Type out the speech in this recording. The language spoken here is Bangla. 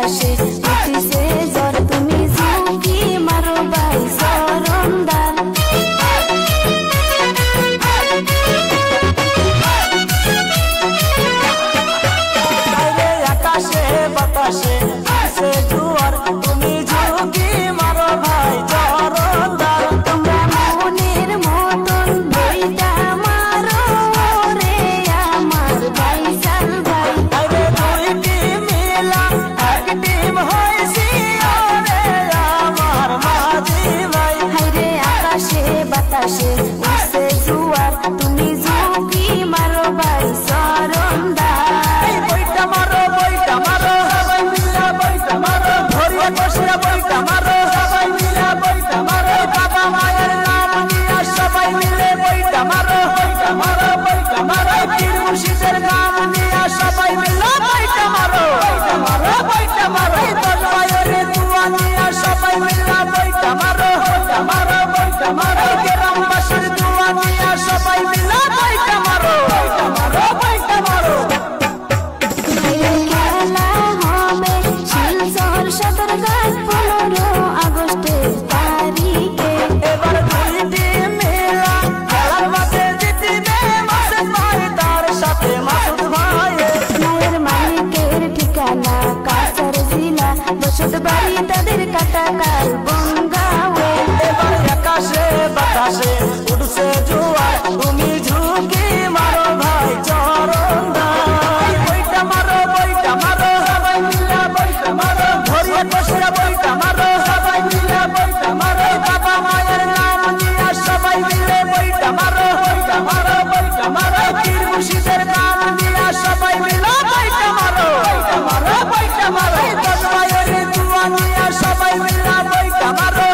বাতাসে উঠিছে জ্বর তুমি ঝুঁকি মারো ভাই চরণদার আকাশে বাতাসে উঠিছে জোয়ার তুমি ঝুঁকি মারো ভাই চরণদার তোমরা মনের মতন বইটা মারো রে আমার ভাই সাল ভাই আরে দুই টিম মিলা এক টিম হয়েছি রে আমার মাঝি ভাই হাইরে আকাশে বাতাসে উঠছে জোয়ার তুমি ঝুঁকি মারো ভাই চরণদার বইটা মারো সবাই মিলা বইটা মারো ধরিয়া বসিয়া বইটা মারো সবাই মিলা বইটা মারো বাবা মায়ের নাম নিয়া সবাই মিলে বইটা মারো পীর মুর্শিদের নাম নিয়া সবাই মিলে বইটা মারো দরবারে দুয়া নিয়া সবাই মিলা বইটা মারো গ্রামবাসীর দুয়া নিয়া সবাই মিলা বইটা মারো খেলা হবে শিলচর সদরঘাট 15 আগস্টের তারিখে এবার দুই টিম মিলা খেলার মাঠে জিতবে মাসুদ ভাই তার সাথে মাসুদ ভাই মায়ের মালিকের ঠিকানা কাছাড় জেলা বসত বাড়ি তাদের কাটাকাল বঙ্গাওয়ে এবার আকাশে বাতাসে উঠছে জোয়ার তুমি ঝুঁকি মারো ভাই চরণদার বইটা মারো সবাই মিলা বইটা মারো ধরিয়া বসিয়া বইটা মারো সবাই মিলা বইটা মারো বাবা মায়ের নাম নিয়া সবাই মিলে বইটা মারো পীর মুর্শিদের নাম নিয়া সবাই মিলা বইটা মারো দরবারে দুয়া নিয়া সবাই মিলা বইটা মারো